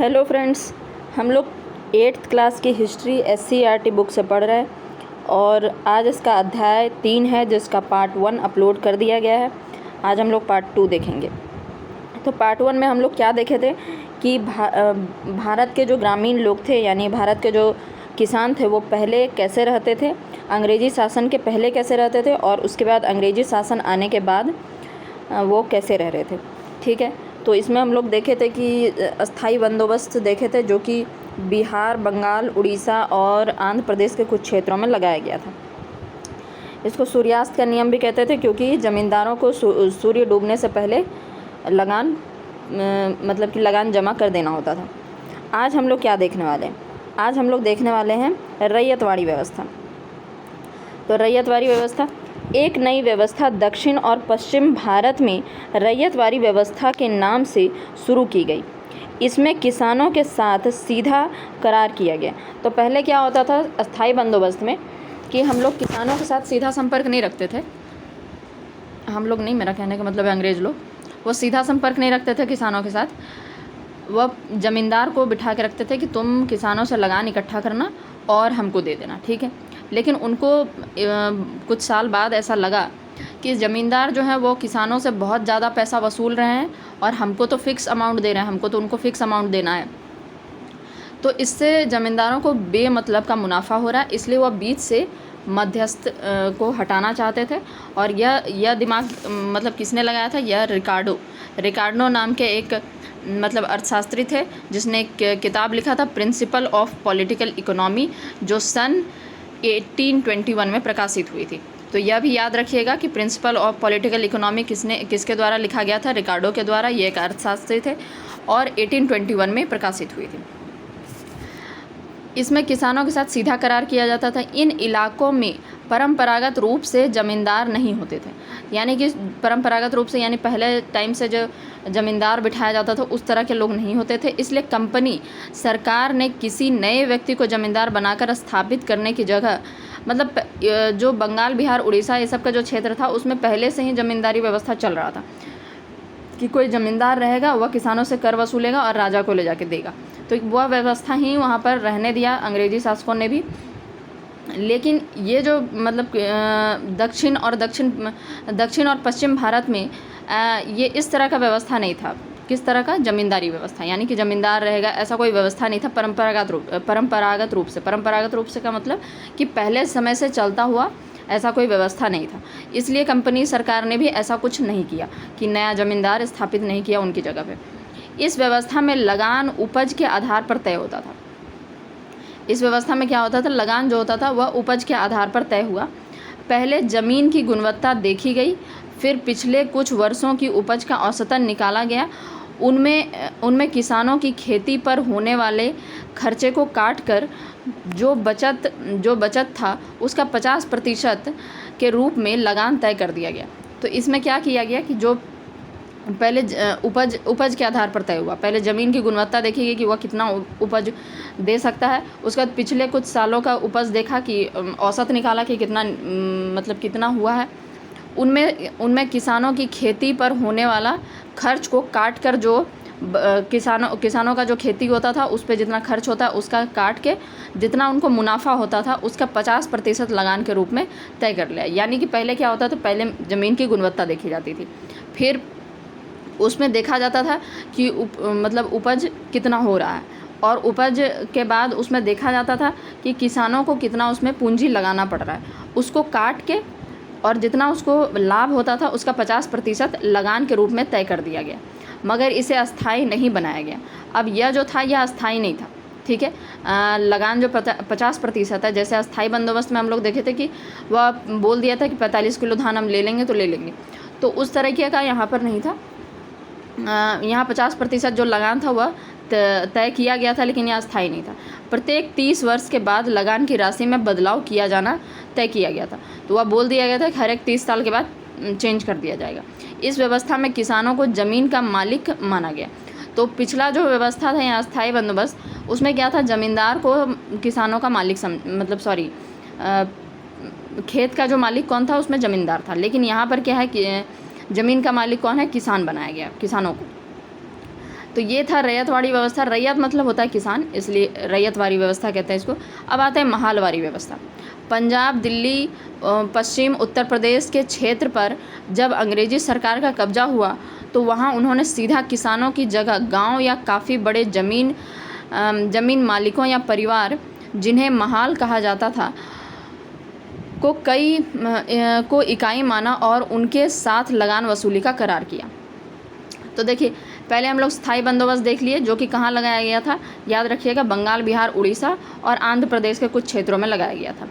Hello friends, हम लोग 8th class की हिस्ट्री SCERT बुक से पढ़ रहे हैं और आज इसका अध्याय 3 है जिसका पार्ट 1 अपलोड कर दिया गया है। आज हम लोग पार्ट 2 देखेंगे। तो पार्ट 1 में हम लोग क्या देखे थे कि भारत के जो ग्रामीण लोग थे, यानी भारत के जो किसान थे, वो पहले कैसे रहते थे, अंग्रेज़ी शासन के पहले कैसे रहते थे और उसके बाद अंग्रेज़ी शासन आने के बाद वो कैसे रह रहे थे। ठीक है, तो इसमें हम लोग देखे थे कि अस्थाई बंदोबस्त देखे थे जो कि बिहार, बंगाल, उड़ीसा और आंध्र प्रदेश के कुछ क्षेत्रों में लगाया गया था। इसको सूर्यास्त का नियम भी कहते थे क्योंकि ज़मींदारों को सूर्य डूबने से पहले लगान मतलब कि लगान जमा कर देना होता था। आज हम लोग क्या देखने वाले हैं? आज हम लोग देखने वाले हैं रैयतवाड़ी व्यवस्था। तो रैयतवाड़ी व्यवस्था एक नई व्यवस्था दक्षिण और पश्चिम भारत में रैयतवाड़ी व्यवस्था के नाम से शुरू की गई। इसमें किसानों के साथ सीधा करार किया गया। तो पहले क्या होता था अस्थाई बंदोबस्त में कि हम लोग किसानों के साथ सीधा संपर्क नहीं रखते थे। हम लोग नहीं, मेरा कहने का मतलब है अंग्रेज़ लोग, वो सीधा संपर्क नहीं रखते थे किसानों के साथ। वह ज़मींदार को बिठा के रखते थे कि तुम किसानों से लगान इकट्ठा करना और हमको दे देना, ठीक है। लेकिन उनको कुछ साल बाद ऐसा लगा कि ज़मींदार जो है वो किसानों से बहुत ज़्यादा पैसा वसूल रहे हैं और हमको तो फ़िक्स अमाउंट दे रहे हैं, हमको तो उनको फ़िक्स अमाउंट देना है। तो इससे ज़मींदारों को बेमतलब का मुनाफा हो रहा है, इसलिए वह बीच से मध्यस्थ को हटाना चाहते थे। और यह दिमाग मतलब किसने लगाया था? यह रिकार्डो नाम के एक मतलब अर्थशास्त्री थे जिसने एक किताब लिखा था प्रिंसिपल ऑफ पॉलिटिकल इकोनॉमी, जो सन 1821 में प्रकाशित हुई थी। तो यह भी याद रखिएगा कि प्रिंसिपल ऑफ पॉलिटिकल इकोनॉमी किसके द्वारा लिखा गया था? रिकार्डो के द्वारा। ये एक अर्थशास्त्री थे और 1821 में प्रकाशित हुई थी। इसमें किसानों के साथ सीधा करार किया जाता था। इन इलाकों में परंपरागत रूप से ज़मींदार नहीं होते थे, यानी कि परंपरागत रूप से यानी पहले टाइम से जो ज़मींदार बिठाया जाता था उस तरह के लोग नहीं होते थे। इसलिए कंपनी सरकार ने किसी नए व्यक्ति को ज़मींदार बनाकर स्थापित करने की जगह, मतलब जो बंगाल, बिहार, उड़ीसा ये सब का जो क्षेत्र था उसमें पहले से ही ज़मींदारी व्यवस्था चल रहा था कि कोई ज़मींदार रहेगा, वह किसानों से कर वसूलेगा और राजा को ले जाके देगा। तो वह व्यवस्था ही वहाँ पर रहने दिया अंग्रेज़ी शासकों ने भी। लेकिन ये जो मतलब दक्षिण और पश्चिम भारत में ये इस तरह का व्यवस्था नहीं था। किस तरह का? ज़मींदारी व्यवस्था, यानी कि ज़मींदार रहेगा ऐसा कोई व्यवस्था नहीं था परंपरागत रूप से का मतलब कि पहले समय से चलता हुआ ऐसा कोई व्यवस्था नहीं था। इसलिए कंपनी सरकार ने भी ऐसा कुछ नहीं किया कि नया ज़मींदार स्थापित नहीं किया उनकी जगह पे। इस व्यवस्था में लगान उपज के आधार पर तय होता था। इस व्यवस्था में क्या होता था? लगान जो होता था वह उपज के आधार पर तय हुआ। पहले ज़मीन की गुणवत्ता देखी गई, फिर पिछले कुछ वर्षों की उपज का औसतन निकाला गया। उनमें किसानों की खेती पर होने वाले खर्चे को काट कर जो बचत था उसका 50% के रूप में लगान तय कर दिया गया। तो इसमें क्या किया गया कि जो पहले उपज के आधार पर तय हुआ। पहले ज़मीन की गुणवत्ता देखी गई कि वह कितना उपज दे सकता है। उसके बाद पिछले कुछ सालों का उपज देखा कि औसत निकाला कि कितना मतलब कितना हुआ है। उनमें किसानों की खेती पर होने वाला खर्च को काट कर जो किसानों का जो खेती होता था उस पर जितना खर्च होता है उसका काट के जितना उनको मुनाफा होता था उसका 50% लगान के रूप में तय कर लिया। यानी कि पहले क्या होता था? पहले ज़मीन की गुणवत्ता देखी जाती थी, फिर उसमें देखा जाता था कि मतलब उपज कितना हो रहा है, और उपज के बाद उसमें देखा जाता था कि किसानों को कितना उसमें पूंजी लगाना पड़ रहा है। उसको काट के और जितना उसको लाभ होता था उसका 50% लगान के रूप में तय कर दिया गया, मगर इसे अस्थाई नहीं बनाया गया। अब यह जो था यह अस्थाई नहीं था, ठीक है। लगान जो 50% है, जैसे अस्थाई बंदोबस्त में हम लोग देखे थे कि वह बोल दिया था कि 45 किलो धान हम ले लेंगे तो ले लेंगे, तो उस तरीके का यहाँ पर नहीं था। यहाँ 50% जो लगान था वह तय किया गया था, लेकिन यह अस्थाई नहीं था। प्रत्येक 30 वर्ष के बाद लगान की राशि में बदलाव किया जाना तय किया गया था। तो वह बोल दिया गया था कि हर एक 30 साल के बाद चेंज कर दिया जाएगा। इस व्यवस्था में किसानों को ज़मीन का मालिक माना गया। तो पिछला जो व्यवस्था था यहाँ अस्थाई बंदोबस्त, उसमें क्या था? ज़मींदार को किसानों का मालिक खेत का जो मालिक कौन था? उसमें ज़मींदार था। लेकिन यहाँ पर क्या है कि ज़मीन का मालिक कौन है? किसान बनाया गया, किसानों को। तो ये था रैयतवाड़ी व्यवस्था। रैयत मतलब होता है किसान, इसलिए रैयतवाड़ी व्यवस्था कहते हैं इसको। अब आते हैं महालवाड़ी व्यवस्था। पंजाब, दिल्ली, पश्चिम उत्तर प्रदेश के क्षेत्र पर जब अंग्रेजी सरकार का कब्जा हुआ तो वहाँ उन्होंने सीधा किसानों की जगह गांव या काफ़ी बड़े ज़मीन मालिकों या परिवार, जिन्हें महाल कहा जाता था, को इकाई माना और उनके साथ लगान वसूली का करार किया। तो देखिए, पहले हम लोग स्थायी बंदोबस्त देख लिए, जो कि कहाँ लगाया गया था, याद रखिएगा, बंगाल, बिहार, उड़ीसा और आंध्र प्रदेश के कुछ क्षेत्रों में लगाया गया था।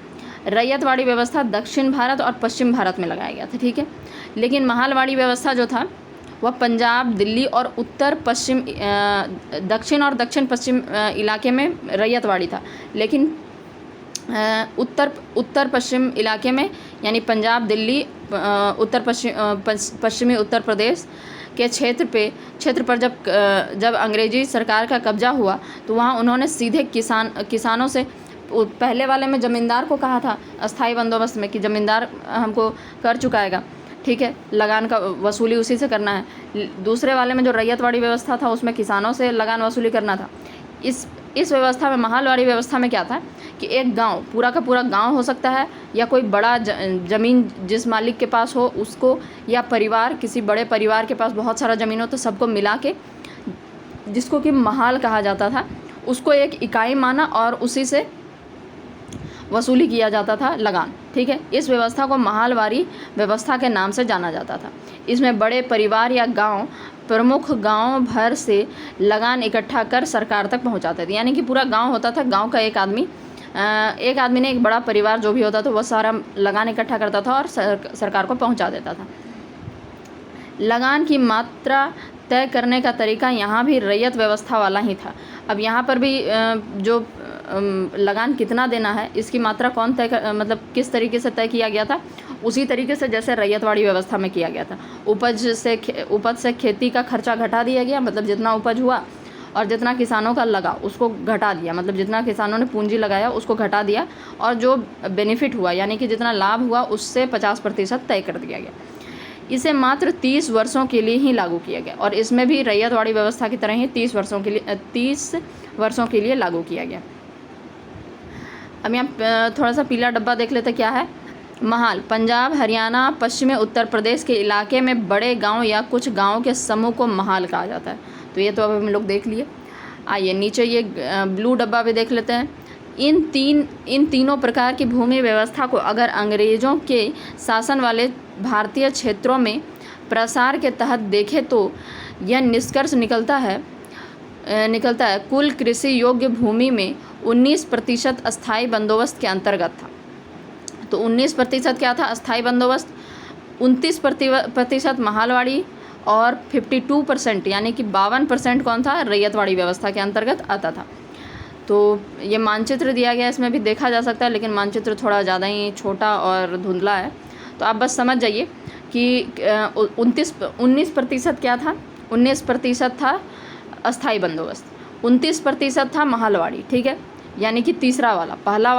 रैयतवाड़ी व्यवस्था दक्षिण भारत और पश्चिम भारत में लगाया गया था, ठीक है। लेकिन महालवाड़ी व्यवस्था जो था वह पंजाब, दिल्ली और दक्षिण और दक्षिण पश्चिम इलाके में रैयतवाड़ी था। लेकिन उत्तर पश्चिम इलाके में, यानी पंजाब, दिल्ली, पश्चिमी उत्तर प्रदेश के क्षेत्र पर जब अंग्रेजी सरकार का कब्जा हुआ तो वहाँ उन्होंने सीधे किसानों से, पहले वाले में ज़मींदार को कहा था अस्थाई बंदोबस्त में कि ज़मींदार हमको कर चुकाएगा, ठीक है, लगान का वसूली उसी से करना है। दूसरे वाले में जो रैयतवाड़ी व्यवस्था था उसमें किसानों से लगान वसूली करना था। इस व्यवस्था में, महालवाड़ी व्यवस्था में क्या था कि एक गांव, पूरा का पूरा गांव हो सकता है, या कोई बड़ा ज़मीन जिस मालिक के पास हो उसको, या परिवार, किसी बड़े परिवार के पास बहुत सारा ज़मीन हो, तो सबको मिला के, जिसको कि महाल कहा जाता था, उसको एक इकाई माना और उसी से वसूली किया जाता था लगान, ठीक है। इस व्यवस्था को महालवाड़ी व्यवस्था के नाम से जाना जाता था। इसमें बड़े परिवार या गांव प्रमुख गांव भर से लगान इकट्ठा कर सरकार तक पहुंचाते थे। यानी कि पूरा गांव होता था, गांव का एक आदमी ने, एक बड़ा परिवार जो भी होता था वह सारा लगान इकट्ठा करता था और सरकार को पहुंचा देता था। लगान की मात्रा तय करने का तरीका यहाँ भी रैयत व्यवस्था वाला ही था। अब यहाँ पर भी जो लगान कितना देना है, इसकी मात्रा कौन मतलब किस तरीके से तय किया गया था, उसी तरीके से जैसे रैयतवाड़ी व्यवस्था में किया गया था। उपज से खेती का खर्चा घटा दिया गया, मतलब जितना उपज हुआ और जितना किसानों का लगा उसको घटा दिया, मतलब जितना किसानों ने पूंजी लगाया उसको घटा दिया, और जो बेनिफिट हुआ यानी कि जितना लाभ हुआ उससे 50% तय कर दिया गया। इसे मात्र 30 वर्षों के लिए ही लागू किया गया, और इसमें भी रैयतवाड़ी व्यवस्था की तरह ही 30 वर्षों के लिए लागू किया गया। अब यहाँ थोड़ा सा पीला डब्बा देख लेते क्या है। महाल पंजाब, हरियाणा, पश्चिमी उत्तर प्रदेश के इलाके में बड़े गांव या कुछ गांव के समूह को महाल कहा जाता है। तो ये तो अब हम लोग देख लिए। आइए नीचे ये ब्लू डब्बा भी देख लेते हैं। इन तीनों प्रकार की भूमि व्यवस्था को अगर अंग्रेज़ों के शासन वाले भारतीय क्षेत्रों में प्रसार के तहत देखें तो यह निष्कर्ष निकलता है कुल कृषि योग्य भूमि में 19% अस्थाई बंदोबस्त के अंतर्गत था। तो 19% क्या था अस्थाई बंदोबस्त, 29% महालवाड़ी और 52% यानी कि 52% कौन था, रैयतवाड़ी व्यवस्था के अंतर्गत आता था। तो ये मानचित्र दिया गया, इसमें भी देखा जा सकता है, लेकिन मानचित्र थोड़ा ज़्यादा ही छोटा और धुंधला है। तो आप बस समझ जाइए कि 19% क्या था, 19% था अस्थाई बंदोबस्त, 29% था महालवाड़ी, ठीक है। यानी कि तीसरा वाला, पहला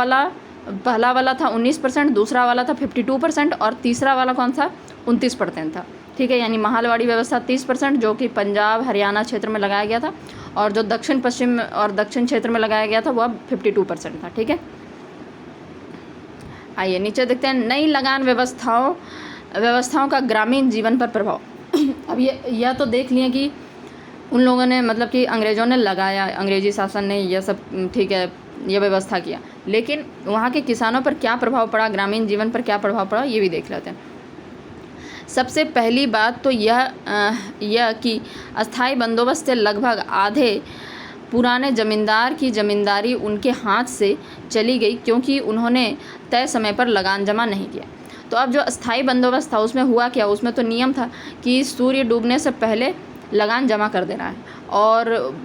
वाला था 19%, दूसरा वाला था 52% और तीसरा वाला कौन था 29% था, ठीक है। यानी महालवाड़ी व्यवस्था 30% जो कि पंजाब हरियाणा क्षेत्र में लगाया गया था, और जो दक्षिण पश्चिम और दक्षिण क्षेत्र में लगाया गया था वह 52% था, ठीक है। आइए नीचे देखते हैं नई लगान व्यवस्थाओं का ग्रामीण जीवन पर प्रभाव। अब यह तो देख लिए कि उन लोगों ने, मतलब कि अंग्रेज़ों ने लगाया, अंग्रेजी शासन ने यह सब, ठीक है, यह व्यवस्था किया, लेकिन वहाँ के किसानों पर क्या प्रभाव पड़ा, ग्रामीण जीवन पर क्या प्रभाव पड़ा, ये भी देख लेते हैं। सबसे पहली बात तो यह कि अस्थाई बंदोबस्त से लगभग आधे पुराने ज़मींदार की ज़मींदारी उनके हाथ से चली गई, क्योंकि उन्होंने तय समय पर लगान जमा नहीं किया। तो अब जो अस्थाई बंदोबस्त था उसमें हुआ क्या, उसमें तो नियम था कि सूर्य डूबने से पहले लगान जमा कर देना है, और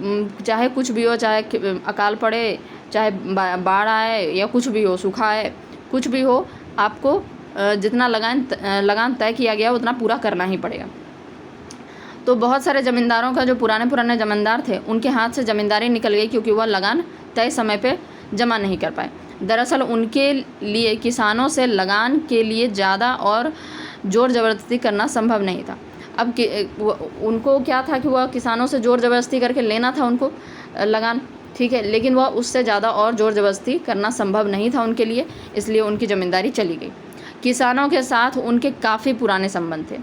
चाहे कुछ भी हो, चाहे अकाल पड़े, चाहे बाढ़ आए, या कुछ भी हो, सूखा आए, कुछ भी हो, आपको जितना लगान तय किया गया उतना पूरा करना ही पड़ेगा। तो बहुत सारे ज़मींदारों का, जो पुराने ज़मींदार थे, उनके हाथ से ज़मींदारी निकल गई क्योंकि वह लगान तय समय पे जमा नहीं कर पाए। दरअसल उनके लिए किसानों से लगान के लिए ज़्यादा और ज़ोर ज़बरदस्ती करना संभव नहीं था। अब उनको क्या था कि वह किसानों से ज़ोर ज़बरदस्ती करके लेना था उनको लगान, ठीक है, लेकिन वह उससे ज़्यादा और ज़ोर ज़बरदस्ती करना संभव नहीं था उनके लिए, इसलिए उनकी ज़मींदारी चली गई। किसानों के साथ उनके काफ़ी पुराने संबंध थे,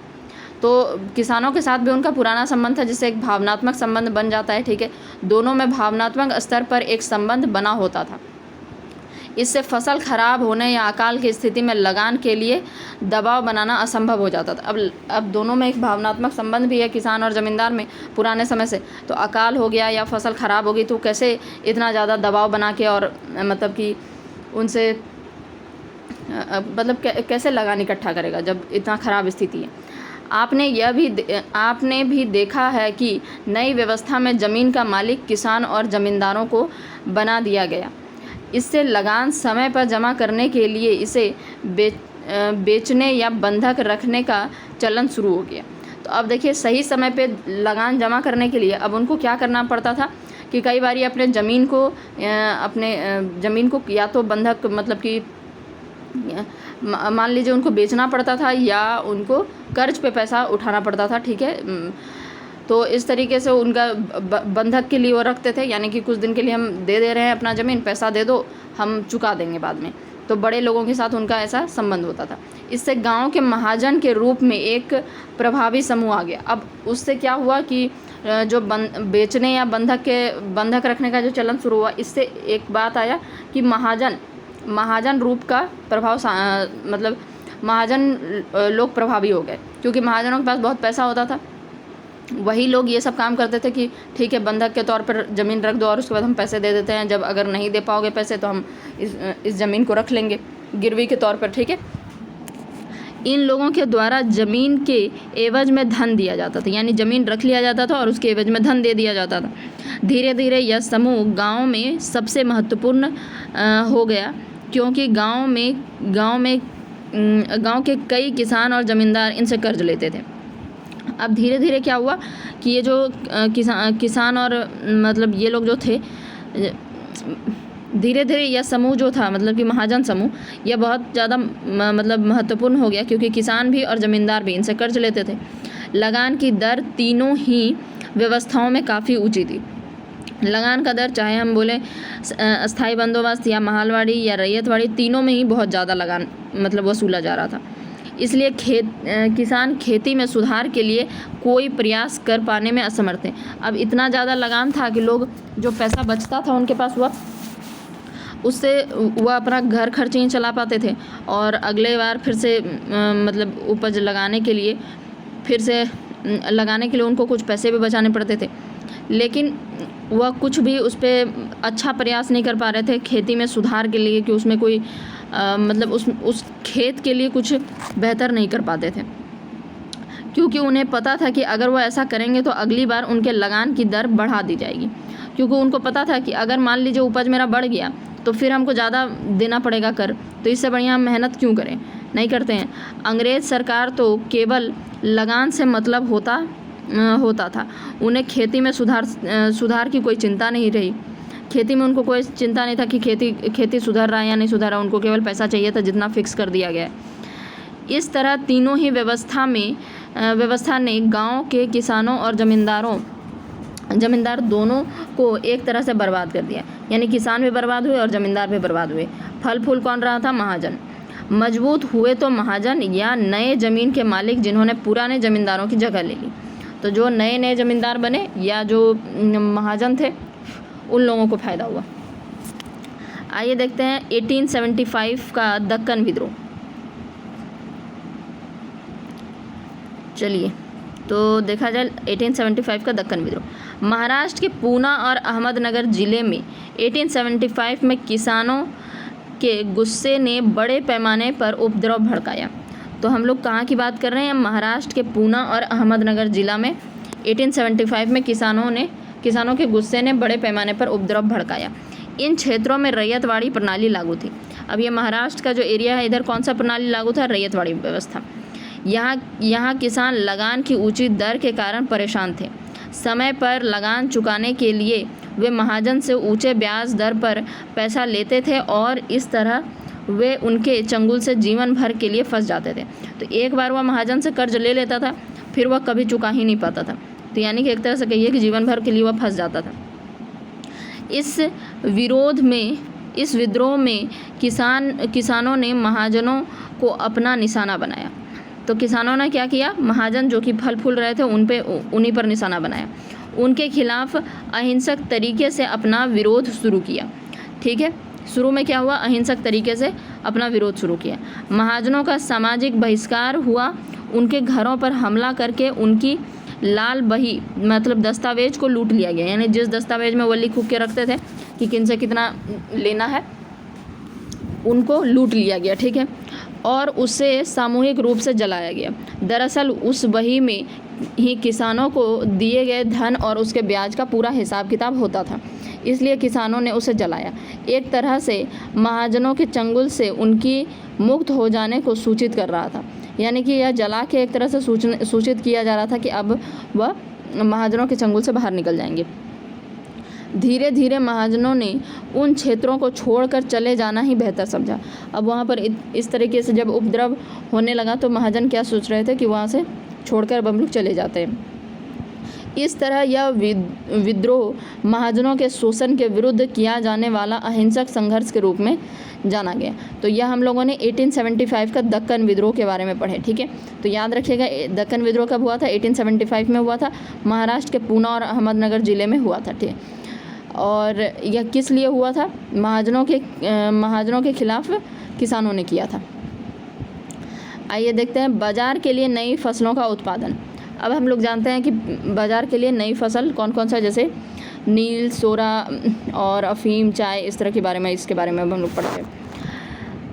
तो किसानों के साथ भी उनका पुराना संबंध था, जिससे एक भावनात्मक संबंध बन जाता है, ठीक है। दोनों में भावनात्मक स्तर पर एक संबंध बना होता था। इससे फसल खराब होने या अकाल की स्थिति में लगान के लिए दबाव बनाना असंभव हो जाता था। अब दोनों में एक भावनात्मक संबंध भी है किसान और ज़मींदार में पुराने समय से, तो अकाल हो गया या फसल खराब होगी तो कैसे इतना ज़्यादा दबाव बना के और मतलब कि उनसे मतलब कैसे लगान इकट्ठा करेगा जब इतना ख़राब स्थिति है। आपने भी देखा है कि नई व्यवस्था में ज़मीन का मालिक किसान और ज़मींदारों को बना दिया गया। इससे लगान समय पर जमा करने के लिए इसे बेचने या बंधक रखने का चलन शुरू हो गया। तो अब देखिए, सही समय पे लगान जमा करने के लिए अब उनको क्या करना पड़ता था कि कई बार अपने ज़मीन को या तो बंधक मतलब कि मान लीजिए उनको बेचना पड़ता था या उनको कर्ज पे पैसा उठाना पड़ता था, ठीक है। तो इस तरीके से उनका बंधक के लिए वो रखते थे, यानी कि कुछ दिन के लिए हम दे रहे हैं अपना ज़मीन, पैसा दे दो, हम चुका देंगे बाद में। तो बड़े लोगों के साथ उनका ऐसा संबंध होता था। इससे गांव के महाजन के रूप में एक प्रभावी समूह आ गया। अब उससे क्या हुआ कि जो बेचने या बंधक रखने का जो चलन शुरू हुआ, इससे एक बात आया कि महाजन रूप का प्रभाव मतलब महाजन लोग प्रभावी हो गए, क्योंकि महाजनों के पास बहुत पैसा होता था। वही लोग ये सब काम करते थे कि ठीक है, बंधक के तौर पर ज़मीन रख दो और उसके बाद हम पैसे दे देते हैं, जब अगर नहीं दे पाओगे पैसे तो हम इस ज़मीन को रख लेंगे गिरवी के तौर पर, ठीक है। इन लोगों के द्वारा ज़मीन के एवज में धन दिया जाता था, यानी ज़मीन रख लिया जाता था और उसके एवज में धन दे दिया जाता था। धीरे धीरे यह समूह गाँव में सबसे महत्वपूर्ण हो गया, क्योंकि गाँव के कई किसान और ज़मींदार इनसे कर्ज लेते थे। अब धीरे धीरे क्या हुआ कि ये जो किसान और मतलब ये लोग जो थे, धीरे धीरे यह समूह जो था मतलब कि महाजन समूह, यह बहुत ज़्यादा मतलब महत्वपूर्ण हो गया, क्योंकि किसान भी और ज़मींदार भी इनसे कर्ज लेते थे। लगान की दर तीनों ही व्यवस्थाओं में काफ़ी ऊँची थी। लगान का दर चाहे हम बोलें अस्थाई बंदोबस्त या महालवाड़ी या रैयतवाड़ी, तीनों में ही बहुत ज़्यादा लगान मतलब वसूला जा रहा था। इसलिए किसान खेती में सुधार के लिए कोई प्रयास कर पाने में असमर्थ हैं। अब इतना ज़्यादा लगान था कि लोग जो पैसा बचता था उनके पास उससे वह अपना घर खर्च नहीं चला पाते थे, और अगले बार फिर से मतलब उपज लगाने के लिए उनको कुछ पैसे भी बचाने पड़ते थे, लेकिन वह कुछ भी उस पर अच्छा प्रयास नहीं कर पा रहे थे खेती में सुधार के लिए, कि उसमें कोई मतलब उस खेत के लिए कुछ बेहतर नहीं कर पाते थे, क्योंकि उन्हें पता था कि अगर वो ऐसा करेंगे तो अगली बार उनके लगान की दर बढ़ा दी जाएगी। क्योंकि उनको पता था कि अगर मान लीजिए उपज मेरा बढ़ गया तो फिर हमको ज़्यादा देना पड़ेगा कर, तो इससे बढ़िया हम मेहनत क्यों करें, नहीं करते हैं। अंग्रेज़ सरकार तो केवल लगान से मतलब होता था, उन्हें खेती में सुधार की कोई चिंता नहीं रही। खेती में उनको कोई चिंता नहीं था कि खेती सुधर रहा है या नहीं सुधर रहा, उनको केवल पैसा चाहिए था जितना फिक्स कर दिया गया है। इस तरह तीनों ही व्यवस्था ने गांव के किसानों और ज़मींदार दोनों को एक तरह से बर्बाद कर दिया, यानी किसान भी बर्बाद हुए और ज़मींदार भी बर्बाद हुए। फल फूल कौन रहा था? महाजन। मजबूत हुए तो महाजन या नए ज़मीन के मालिक जिन्होंने पुराने ज़मींदारों की जगह ले ली। तो जो नए ज़मींदार बने या जो महाजन थे उन लोगों को फ़ायदा हुआ। आइए देखते हैं 1875 का दक्कन विद्रोह। चलिए तो देखा जाए 1875 का दक्कन विद्रोह। महाराष्ट्र के पूना और अहमदनगर ज़िले में 1875 में किसानों के गुस्से ने बड़े पैमाने पर उपद्रव भड़काया। तो हम लोग कहाँ की बात कर रहे हैं? महाराष्ट्र के पूना और अहमदनगर ज़िला में 1875 में किसानों के गुस्से ने बड़े पैमाने पर उपद्रव भड़काया। इन क्षेत्रों में रैयतवाड़ी प्रणाली लागू थी। अब ये महाराष्ट्र का जो एरिया है, इधर कौन सा प्रणाली लागू था? रैयतवाड़ी व्यवस्था। यहाँ किसान लगान की ऊंची दर के कारण परेशान थे। समय पर लगान चुकाने के लिए वे महाजन से ऊंचे ब्याज दर पर पैसा लेते थे और इस तरह वे उनके चंगुल से जीवन भर के लिए फंस जाते थे। तो एक बार वह महाजन से कर्ज ले लेता था, फिर वह कभी चुका ही नहीं पाता था। तो यानी कि एक तरह से कहिए कि जीवन भर के लिए वह फंस जाता था। इस विद्रोह में किसानों ने महाजनों को अपना निशाना बनाया। तो किसानों ने क्या किया, महाजन जो कि फल फूल रहे थे उन्हीं पर निशाना बनाया। उनके खिलाफ अहिंसक तरीके से अपना विरोध शुरू किया। ठीक है, शुरू में क्या हुआ, अहिंसक तरीके से अपना विरोध शुरू किया। महाजनों का सामाजिक बहिष्कार हुआ, उनके घरों पर हमला करके उनकी लाल बही मतलब दस्तावेज को लूट लिया गया। यानी जिस दस्तावेज में वो लिख के रखते थे कि किन से कितना लेना है, उनको लूट लिया गया। ठीक है, और उसे सामूहिक रूप से जलाया गया। दरअसल उस बही में ही किसानों को दिए गए धन और उसके ब्याज का पूरा हिसाब किताब होता था, इसलिए किसानों ने उसे जलाया। एक तरह से महाजनों के चंगुल से उनकी मुक्त हो जाने को सूचित कर रहा था। यानी कि यह जला के एक तरह से सूचित किया जा रहा था कि अब वह महाजनों के चंगुल से बाहर निकल जाएंगे। धीरे धीरे महाजनों ने उन क्षेत्रों को छोड़कर चले जाना ही बेहतर समझा। अब वहाँ पर इस तरीके से जब उपद्रव होने लगा तो महाजन क्या सोच रहे थे कि वहाँ से छोड़कर हम लोग चले जाते हैं। इस तरह यह विद्रोह महाजनों के शोषण के विरुद्ध किया जाने वाला अहिंसक संघर्ष के रूप में जाना गया। तो यह हम लोगों ने 1875 का दक्कन विद्रोह के बारे में पढ़े। ठीक है, तो याद रखिएगा दक्कन विद्रोह कब हुआ था, 1875 में हुआ था। महाराष्ट्र के पूना और अहमदनगर ज़िले में हुआ था। ठीक, और यह किस लिए हुआ था, महाजनों के खिलाफ किसानों ने किया था। आइए देखते हैं बाज़ार के लिए नई फसलों का उत्पादन। अब हम लोग जानते हैं कि बाज़ार के लिए नई फसल कौन कौन सा, जैसे नील, सोरा और अफीम, चाय, इस तरह के बारे में, इसके बारे में हम लोग पढ़ते हैं।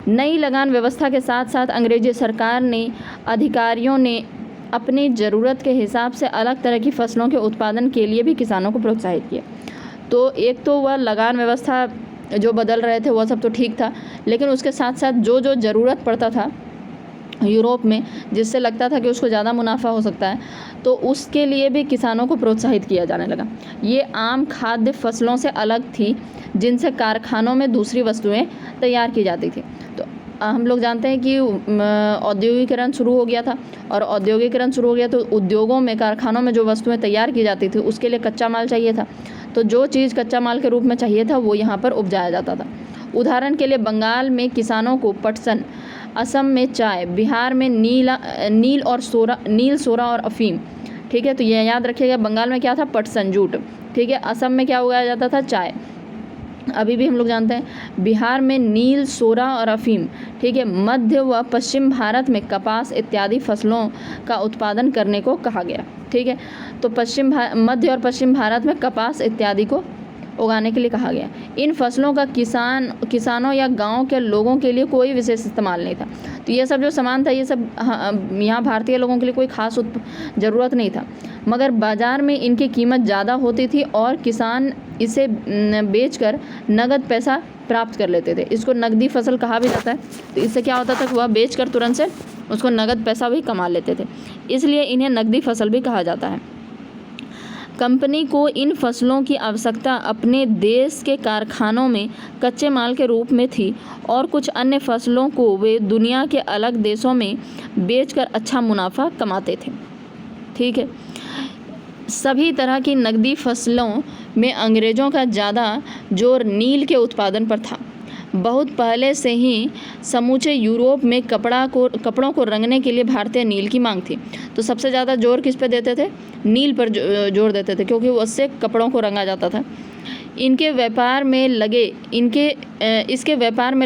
नई लगान व्यवस्था के साथ साथ अंग्रेजी सरकार ने अधिकारियों ने अपनी ज़रूरत के हिसाब से अलग तरह की फसलों के उत्पादन के लिए भी किसानों को प्रोत्साहित किया। तो एक तो वह लगान व्यवस्था जो बदल रहे थे वह सब तो ठीक था, लेकिन उसके साथ साथ जो ज़रूरत पड़ता था यूरोप में, जिससे लगता था कि उसको ज़्यादा मुनाफा हो सकता है, तो उसके लिए भी किसानों को प्रोत्साहित किया जाने लगा। ये आम खाद्य फसलों से अलग थी जिनसे कारखानों में दूसरी वस्तुएं तैयार की जाती थी। तो हम लोग जानते हैं कि औद्योगिकरण शुरू हो गया था, और औद्योगिकरण शुरू हो गया तो उद्योगों में, कारखानों में जो वस्तुएं तैयार की जाती थी उसके लिए कच्चा माल चाहिए था। तो जो चीज़ कच्चा माल के रूप में चाहिए था वो यहाँ पर उपजाया जाता था। उदाहरण के लिए बंगाल में किसानों को पटसन, असम में चाय, बिहार में नील, सोरा और अफीम। ठीक है, तो ये याद रखिएगा, बंगाल में क्या था, पटसन, जूट। ठीक है, असम में क्या उगाया जाता था, चाय। अभी भी हम लोग जानते हैं बिहार में नील, सोरा और अफीम। ठीक है, मध्य व पश्चिम भारत में कपास इत्यादि फसलों का उत्पादन करने को कहा गया। ठीक है, तो मध्य और पश्चिम भारत में कपास इत्यादि को उगाने के लिए कहा गया। इन फसलों का किसानों या गांव के लोगों के लिए कोई विशेष इस्तेमाल नहीं था। तो ये सब जो सामान था ये सब यहाँ भारतीय लोगों के लिए कोई खास ज़रूरत नहीं था, मगर बाज़ार में इनकी कीमत ज़्यादा होती थी और किसान इसे बेचकर नगद पैसा प्राप्त कर लेते थे। इसको नकदी फसल कहा भी जाता है। तो इससे क्या होता था कि वह बेचकर तुरंत से उसको नगद पैसा भी कमा लेते थे, इसलिए इन्हें नकदी फसल भी कहा जाता है। कंपनी को इन फसलों की आवश्यकता अपने देश के कारखानों में कच्चे माल के रूप में थी, और कुछ अन्य फसलों को वे दुनिया के अलग देशों में बेचकर अच्छा मुनाफा कमाते थे। ठीक है, सभी तरह की नकदी फसलों में अंग्रेज़ों का ज़्यादा जोर नील के उत्पादन पर था। बहुत पहले से ही समूचे यूरोप में कपड़ों को रंगने के लिए भारतीय नील की मांग थी। तो सबसे ज़्यादा जोर किस पे देते थे, नील पर जोर देते थे, क्योंकि उससे कपड़ों को रंगा जाता था। इसके व्यापार में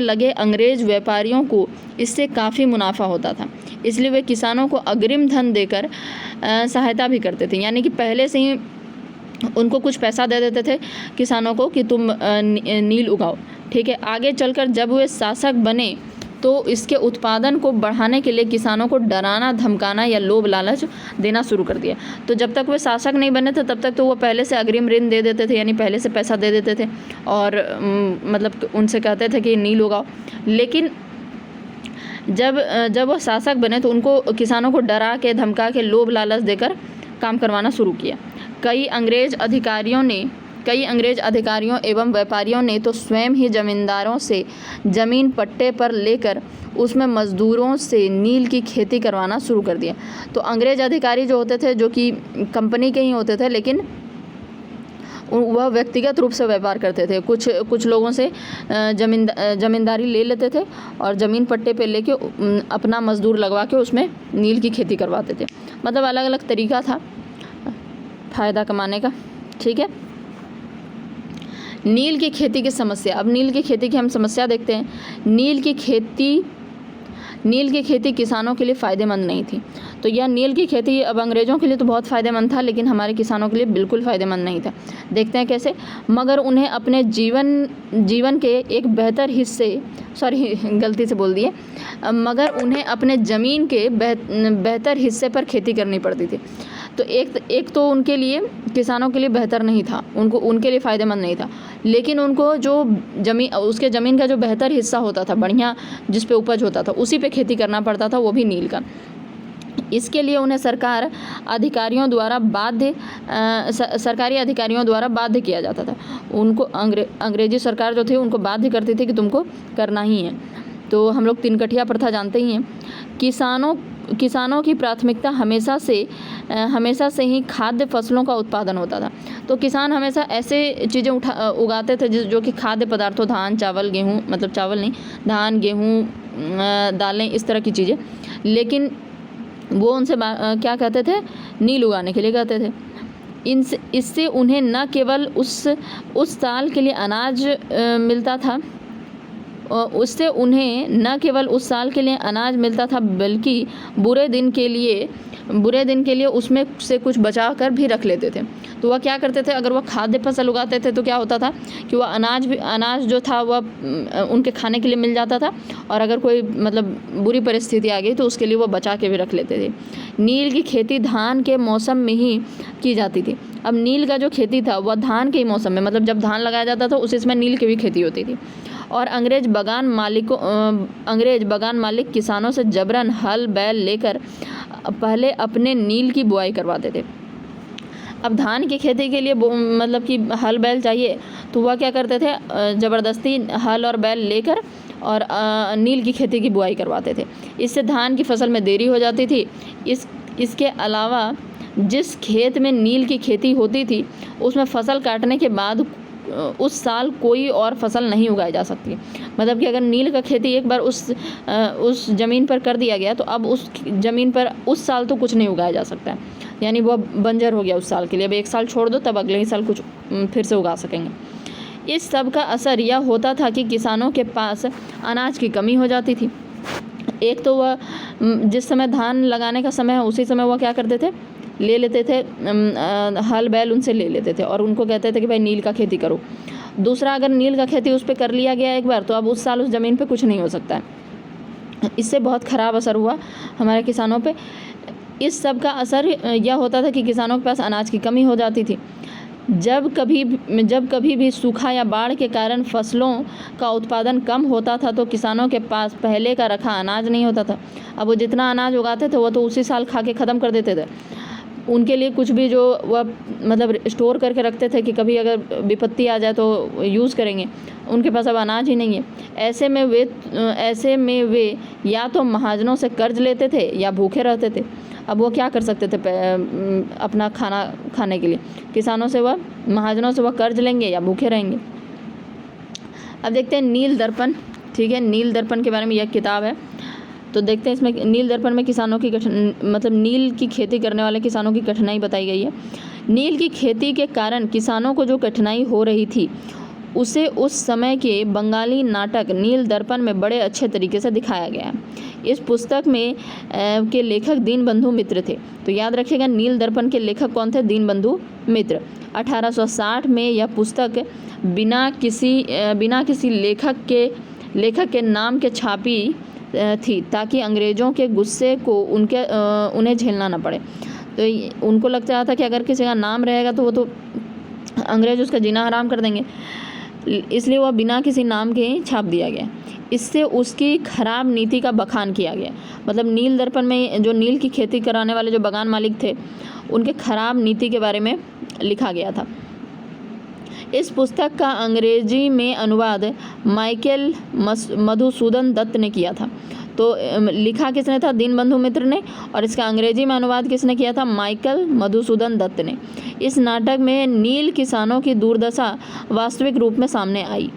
लगे अंग्रेज़ व्यापारियों को इससे काफ़ी मुनाफा होता था, इसलिए वे किसानों को अग्रिम धन देकर सहायता भी करते थे। यानी कि पहले से ही उनको कुछ पैसा दे देते थे किसानों को कि तुम नील उगाओ। ठीक है, आगे चलकर जब वे शासक बने तो इसके उत्पादन को बढ़ाने के लिए किसानों को डराना, धमकाना या लोभ लालच देना शुरू कर दिया। तो जब तक वे शासक नहीं बने थे तब तक तो वो पहले से अग्रिम ऋण दे देते थे, यानी पहले से पैसा दे देते थे, और मतलब उनसे कहते थे कि नील उगाओ। लेकिन जब वो शासक बने तो उनको किसानों को डरा के, धमका के, लोभ लालच देकर काम करवाना शुरू किया। कई अंग्रेज अधिकारियों ने कई अंग्रेज अधिकारियों एवं व्यापारियों ने तो स्वयं ही जमींदारों से ज़मीन पट्टे पर लेकर उसमें मज़दूरों से नील की खेती करवाना शुरू कर दिया। तो अंग्रेज अधिकारी जो होते थे, जो कि कंपनी के ही होते थे, लेकिन वह व्यक्तिगत रूप से व्यापार करते थे। कुछ लोगों से ज़मींदारी ले लेते थे और ज़मीन पट्टे पे लेके अपना मज़दूर लगवा के उसमें नील की खेती करवाते थे। मतलब अलग अलग तरीका था फ़ायदा कमाने का। ठीक है, नील की खेती की समस्या। अब नील की खेती की हम समस्या देखते हैं। नील की खेती किसानों के लिए फ़ायदेमंद नहीं थी। तो यह नील की खेती अब अंग्रेज़ों के लिए तो बहुत फ़ायदेमंद था, लेकिन हमारे किसानों के लिए बिल्कुल फ़ायदेमंद नहीं था। देखते हैं कैसे। मगर उन्हें अपने जीवन के एक बेहतर हिस्से, गलती से बोल दिए, मगर उन्हें अपने ज़मीन के बेहतर हिस्से पर खेती करनी पड़ती थी। तो एक तो उनके लिए, किसानों के लिए बेहतर नहीं था, उनके लिए फ़ायदेमंद नहीं था। लेकिन उनको जो उसके ज़मीन का जो बेहतर हिस्सा होता था, बढ़िया जिस पे उपज होता था, उसी पे खेती करना पड़ता था, वो भी नील का। इसके लिए उन्हें सरकारी अधिकारियों द्वारा बाध्य किया जाता था। उनको अंग्रेजी सरकार जो थी उनको बाध्य करती थी कि तुमको करना ही है। तो हम लोग तीन कठिया प्रथा जानते ही हैं। किसानों की प्राथमिकता हमेशा से ही खाद्य फसलों का उत्पादन होता था। तो किसान हमेशा ऐसे चीज़ें उगाते थे जो कि खाद्य पदार्थों, धान, चावल, गेहूँ, मतलब चावल नहीं, धान, गेहूँ, दालें, इस तरह की चीज़ें। लेकिन वो उनसे क्या कहते थे, नील उगाने के लिए कहते थे। इससे उन्हें न केवल उस साल के लिए अनाज मिलता था, उससे उन्हें न केवल उस साल के लिए अनाज मिलता था, बल्कि बुरे दिन के लिए उसमें से कुछ बचा कर भी रख लेते थे। तो वह क्या करते थे, अगर वह खाद्य फसल उगाते थे तो क्या होता था कि वह अनाज जो था वह उनके खाने के लिए मिल जाता था, और अगर कोई मतलब बुरी परिस्थिति आ गई तो उसके लिए वह बचा के भी रख लेते थे। नील की खेती धान के मौसम में ही की जाती थी। अब नील का जो खेती था वह धान के ही मौसम में, मतलब जब धान लगाया जाता था उसी समय नील की भी खेती होती थी। और अंग्रेज बगान मालिक किसानों से जबरन हल बैल लेकर पहले अपने नील की बुआई करवाते थे। अब धान की खेती के लिए मतलब कि हल बैल चाहिए, तो वह क्या करते थे, ज़बरदस्ती हल और बैल लेकर और नील की खेती की बुआई करवाते थे। इससे धान की फसल में देरी हो जाती थी। इसके अलावा जिस खेत में नील की खेती होती थी उसमें फसल काटने के बाद उस साल कोई और फसल नहीं उगाई जा सकती। मतलब कि अगर नील का खेती एक बार उस ज़मीन पर कर दिया गया तो अब उस ज़मीन पर उस साल तो कुछ नहीं उगाया जा सकता है, यानी वह बंजर हो गया उस साल के लिए। अब एक साल छोड़ दो, तब अगले ही साल कुछ फिर से उगा सकेंगे। इस सब का असर यह होता था कि किसानों के पास अनाज की कमी हो जाती थी। एक तो वह जिस समय धान लगाने का समय है उसी समय वह क्या करते थे, ले लेते थे हल बैल उनसे ले लेते थे और उनको कहते थे कि भाई नील का खेती करो। दूसरा, अगर नील का खेती उस पर कर लिया गया एक बार तो अब उस साल उस ज़मीन पे कुछ नहीं हो सकता है। इससे बहुत ख़राब असर हुआ हमारे किसानों पे। इस सब का असर यह होता था कि किसानों के पास अनाज की कमी हो जाती थी। जब कभी भी सूखा या बाढ़ के कारण फसलों का उत्पादन कम होता था तो किसानों के पास पहले का रखा अनाज नहीं होता था। अब वो जितना अनाज उगाते थे वो तो उसी साल खा के ख़त्म कर देते थे। उनके लिए कुछ भी जो वह मतलब स्टोर करके रखते थे कि कभी अगर विपत्ति आ जाए तो यूज़ करेंगे, उनके पास अब अनाज ही नहीं है। ऐसे में वे या तो महाजनों से कर्ज लेते थे या भूखे रहते थे। अब वो क्या कर सकते थे अपना खाना खाने के लिए, महाजनों से वह कर्ज लेंगे या भूखे रहेंगे। अब देखते हैं नील दर्पण। ठीक है, नील दर्पण के बारे में यह किताब है, तो देखते हैं इसमें नील दर्पण में किसानों की नील की खेती करने वाले किसानों की कठिनाई बताई गई है। नील की खेती के कारण किसानों को जो कठिनाई हो रही थी उसे उस समय के बंगाली नाटक नील दर्पण में बड़े अच्छे तरीके से दिखाया गया है। इस पुस्तक में के लेखक दीनबंधु मित्र थे। तो याद रखिएगा, नील दर्पण के लेखक कौन थे, दीनबंधु मित्र। 1860 में यह पुस्तक बिना किसी लेखक के नाम के छापी थी ताकि अंग्रेज़ों के गुस्से को उन्हें झेलना न पड़े। तो उनको लगता था कि अगर किसी का नाम रहेगा तो वो तो अंग्रेज़ उसका जीना हराम कर देंगे, इसलिए वह बिना किसी नाम के ही छाप दिया गया। इससे उसकी खराब नीति का बखान किया गया। मतलब नील दर्पण में जो नील की खेती कराने वाले जो बगान मालिक थे उनके खराब नीति के बारे में लिखा गया था। इस पुस्तक का अंग्रेजी में अनुवाद माइकल मधुसूदन दत्त ने किया था। तो लिखा किसने था? दीनबंधु मित्र ने, और इसका अंग्रेजी में अनुवाद किसने किया था? माइकल मधुसूदन दत्त ने। इस नाटक में नील किसानों की दुर्दशा वास्तविक रूप में सामने आई।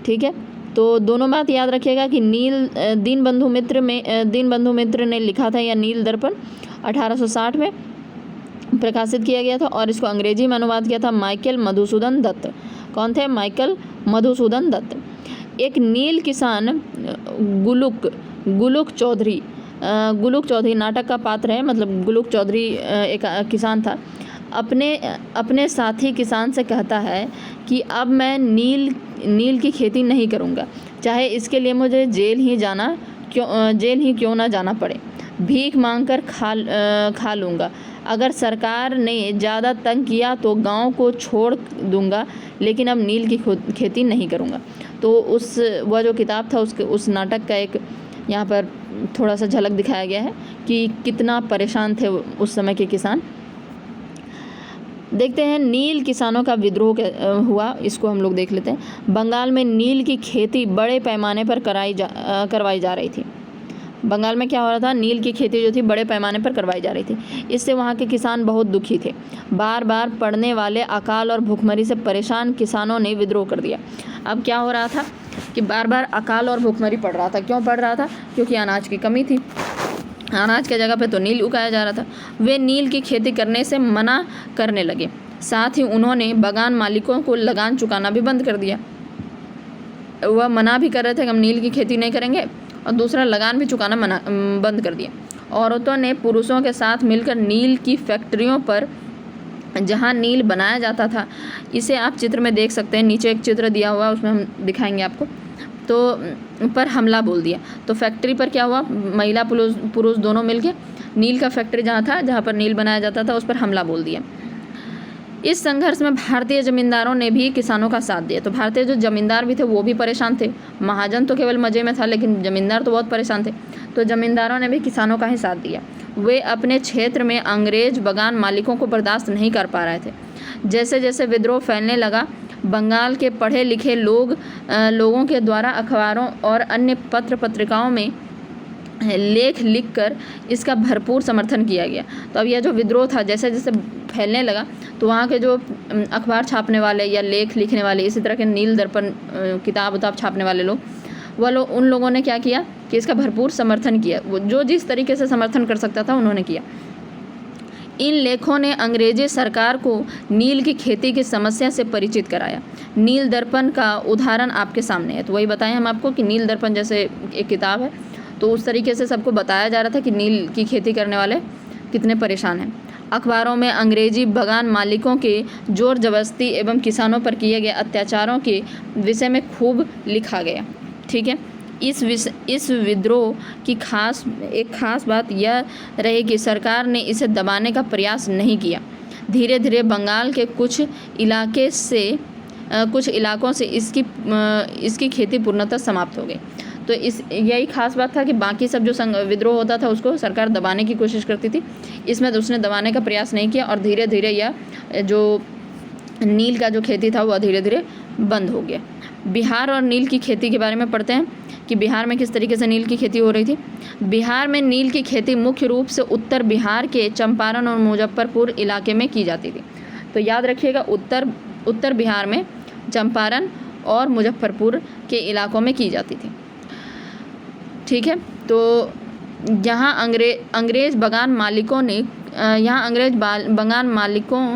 ठीक है, तो दोनों बात याद रखिएगा कि दीनबंधु मित्र ने लिखा था, या नील दर्पण 1860 में प्रकाशित किया गया था, और इसको अंग्रेजी में अनुवाद किया था माइकल मधुसूदन दत्त। कौन थे? माइकल मधुसूदन दत्त। एक नील किसान गुलुक चौधरी नाटक का पात्र है। मतलब गुलुक चौधरी एक किसान था। अपने साथी किसान से कहता है कि अब मैं नील की खेती नहीं करूँगा, चाहे इसके लिए मुझे जेल ही क्यों ना जाना पड़े। भीख मांगकर खा लूँगा। अगर सरकार ने ज़्यादा तंग किया तो गांव को छोड़ दूंगा, लेकिन अब नील की खेती नहीं करूँगा। तो वह जो किताब था उस नाटक का एक यहाँ पर थोड़ा सा झलक दिखाया गया है कि कितना परेशान थे उस समय के किसान। देखते हैं नील किसानों का विद्रोह हुआ, इसको हम लोग देख लेते हैं। बंगाल में नील की खेती बड़े पैमाने पर करवाई जा रही थी। बंगाल में क्या हो रहा था? नील की खेती जो थी बड़े पैमाने पर करवाई जा रही थी। इससे वहाँ के किसान बहुत दुखी थे। बार बार पड़ने वाले अकाल और भूखमरी से परेशान किसानों ने विद्रोह कर दिया। अब क्या हो रहा था कि बार बार अकाल और भूखमरी पड़ रहा था। क्यों पड़ रहा था? क्योंकि अनाज की कमी थी। अनाज के जगह पे तो नील उगाया जा रहा था। वे नील की खेती करने से मना करने लगे। साथ ही उन्होंने बागान मालिकों को लगान चुकाना भी बंद कर दिया। वह मना भी कर रहे थे कि हम नील की खेती नहीं करेंगे, और दूसरा लगान भी चुकाना बंद कर दिया। औरतों ने पुरुषों के साथ मिलकर नील की फैक्ट्रियों पर जहां नील बनाया जाता था, इसे आप चित्र में देख सकते हैं, नीचे एक चित्र दिया हुआ है, उसमें हम दिखाएंगे आपको, तो पर हमला बोल दिया। तो फैक्ट्री पर क्या हुआ? महिला पुरुष दोनों मिलकर नील का फैक्ट्री जहाँ पर नील बनाया जाता था उस पर हमला बोल दिया। इस संघर्ष में भारतीय जमींदारों ने भी किसानों का साथ दिया। तो भारतीय जो जमींदार भी थे वो भी परेशान थे। महाजन तो केवल मज़े में था, लेकिन जमींदार तो बहुत परेशान थे। तो जमींदारों ने भी किसानों का ही साथ दिया। वे अपने क्षेत्र में अंग्रेज बागान मालिकों को बर्दाश्त नहीं कर पा रहे थे। जैसे जैसे विद्रोह फैलने लगा, बंगाल के पढ़े लिखे लोगों के द्वारा अखबारों और अन्य पत्र पत्रिकाओं में लेख लिखकर इसका भरपूर समर्थन किया गया। तो अब यह जो विद्रोह था जैसे जैसे फैलने लगा, तो वहाँ के जो अखबार छापने वाले या लेख लिखने वाले, इसी तरह के नील दर्पण किताब छापने वाले लोग, उन लोगों ने क्या किया कि इसका भरपूर समर्थन किया। वो जो जिस तरीके से समर्थन कर सकता था उन्होंने किया। इन लेखों ने अंग्रेजी सरकार को नील की खेती की समस्या से परिचित कराया। नील दर्पण का उदाहरण आपके सामने है। तो वही बताएं हम आपको कि नील दर्पण जैसे एक किताब है, तो उस तरीके से सबको बताया जा रहा था कि नील की खेती करने वाले कितने परेशान हैं। अखबारों में अंग्रेजी बागान मालिकों के जोर जबरदस्ती एवं किसानों पर किए गए अत्याचारों के विषय में खूब लिखा गया। ठीक है, इस विद्रोह की एक खास बात यह रही कि सरकार ने इसे दबाने का प्रयास नहीं किया। धीरे धीरे बंगाल के कुछ इलाकों से इसकी खेती पूर्णतः समाप्त हो गई। तो यही खास बात था कि बाकी सब जो विद्रोह होता था उसको सरकार दबाने की कोशिश करती थी, इसमें तो उसने दबाने का प्रयास नहीं किया, और धीरे धीरे यह जो नील का जो खेती था वह धीरे धीरे बंद हो गया। बिहार और नील की खेती के बारे में पढ़ते हैं कि बिहार में किस तरीके से नील की खेती हो रही थी। बिहार में नील की खेती मुख्य रूप से उत्तर बिहार के चंपारण और मुजफ्फरपुर इलाके में की जाती थी। तो याद रखिएगा, उत्तर बिहार में चंपारण और मुजफ्फरपुर के इलाकों में की जाती थी। ठीक है, तो यहाँ अंग्रेज बागान मालिकों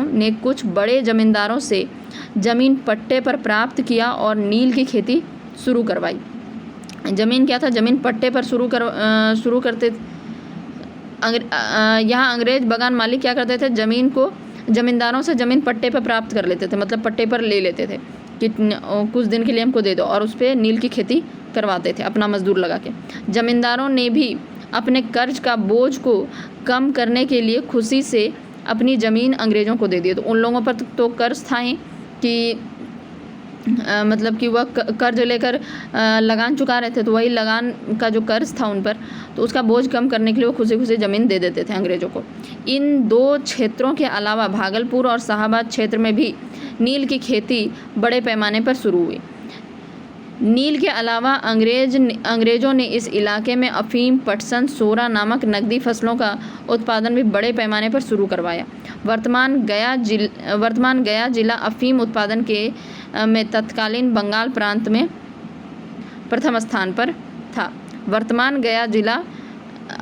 ने कुछ बड़े जमींदारों से ज़मीन पट्टे पर प्राप्त किया और नील की खेती शुरू करवाई। ज़मीन क्या था? ज़मीन पट्टे पर शुरू करते। यहाँ अंग्रेज बागान मालिक क्या करते थे? जमींदारों से ज़मीन पट्टे पर प्राप्त कर लेते थे, मतलब पट्टे पर ले लेते थे कि कुछ दिन के लिए हमको दे दो, और उस पर नील की खेती करवाते थे अपना मजदूर लगा के। जमींदारों ने भी अपने कर्ज का बोझ को कम करने के लिए खुशी से अपनी ज़मीन अंग्रेज़ों को दे दी। तो उन लोगों पर तो कर्ज था ही कि मतलब कि वह कर्ज लेकर लगान चुका रहे थे, तो वही लगान का जो कर्ज था उन पर, तो उसका बोझ कम करने के लिए वो खुशी खुशी ज़मीन दे देते थे अंग्रेज़ों को। इन 2 क्षेत्रों के अलावा भागलपुर और शाहाबाद क्षेत्र में भी नील की खेती बड़े पैमाने पर शुरू हुई। नील के अलावा अंग्रेज़ों ने इस इलाके में अफ़ीम, पटसन, सोरा नामक नकदी फसलों का उत्पादन भी बड़े पैमाने पर शुरू करवाया। वर्तमान गया जिला अफ़ीम उत्पादन में तत्कालीन बंगाल प्रांत में प्रथम स्थान पर था। वर्तमान गया जिला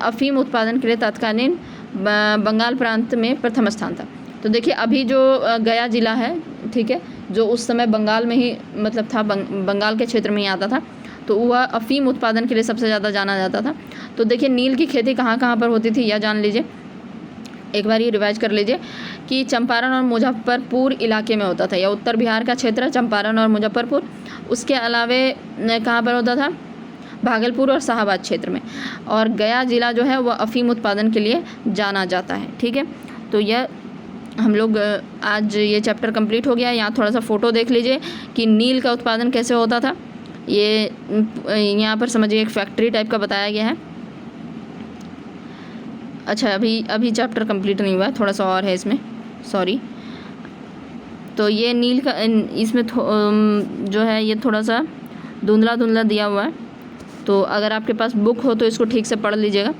अफ़ीम उत्पादन के लिए तत्कालीन बंगाल प्रांत में प्रथम स्थान था। तो देखिए अभी जो गया ज़िला है, ठीक है, जो उस समय बंगाल में ही मतलब था, बंगाल के क्षेत्र में ही आता था, तो वह अफ़ीम उत्पादन के लिए सबसे ज़्यादा जाना जाता था। तो देखिए नील की खेती कहाँ कहाँ पर होती थी यह जान लीजिए, एक बार ये रिवाइज कर लीजिए कि चंपारण और मुजफ्फरपुर इलाके में होता था, या उत्तर बिहार का क्षेत्र है चंपारण और मुजफ्फरपुर। उसके अलावे कहाँ पर होता था, भागलपुर और शाहाबाद क्षेत्र में। और गया ज़िला जो है वह अफ़ीम उत्पादन के लिए जाना जाता है, ठीक है। तो यह हम लोग आज ये चैप्टर कंप्लीट हो गया। यहाँ थोड़ा सा फ़ोटो देख लीजिए कि नील का उत्पादन कैसे होता था। ये यहाँ पर समझिए एक फैक्ट्री टाइप का बताया गया है। अच्छा, अभी चैप्टर कंप्लीट नहीं हुआ है, थोड़ा सा और है इसमें, सॉरी। तो ये नील का इसमें जो है ये थोड़ा सा धुंधला धुंधला दिया हुआ है, तो अगर आपके पास बुक हो तो इसको ठीक से पढ़ लीजिएगा।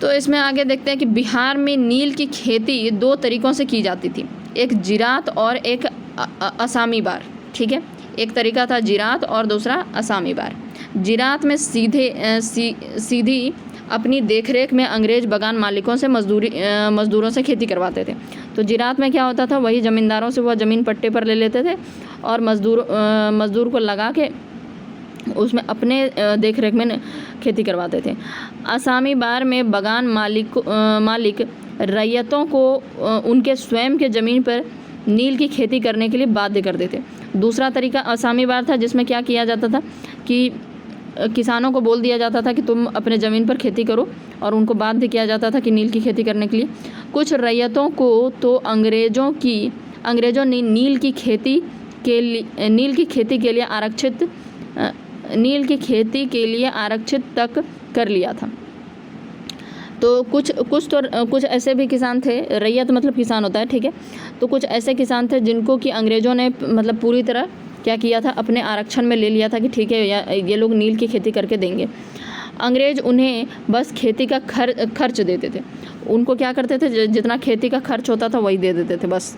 तो इसमें आगे देखते हैं कि बिहार में नील की खेती 2 तरीक़ों से की जाती थी, एक जिरात और एक असामी बार, ठीक है। एक तरीका था जिरात और दूसरा असामी बार। जिरात में सीधी अपनी देखरेख में अंग्रेज़ बगान मालिकों से मज़दूरों से खेती करवाते थे। तो जिरात में क्या होता था, वही ज़मींदारों से वह ज़मीन पट्टे पर ले लेते थे और मज़दूर को लगा के उसमें अपने देखरेख में खेती करवाते थे। असामी बार में बगान मालिक रैयतों को उनके स्वयं के ज़मीन पर नील की खेती करने के लिए बाध्य करते थे। दूसरा तरीका असामी बार था, जिसमें क्या किया जाता था कि किसानों को बोल दिया जाता था कि तुम अपने ज़मीन पर खेती करो, और उनको बाध्य किया जाता था कि नील की खेती करने के लिए। कुछ रैयतों को तो अंग्रेज़ों ने नील की खेती के लिए आरक्षित तक कर लिया था। तो कुछ ऐसे भी किसान थे, रैयत मतलब किसान होता है, ठीक है। तो कुछ ऐसे किसान थे जिनको कि अंग्रेज़ों ने मतलब पूरी तरह क्या किया था, अपने आरक्षण में ले लिया था कि ठीक है ये लोग नील की खेती करके देंगे। अंग्रेज़ उन्हें बस खेती का खर्च देते थे। उनको क्या करते थे, जितना खेती का खर्च होता था वही दे देते थे, बस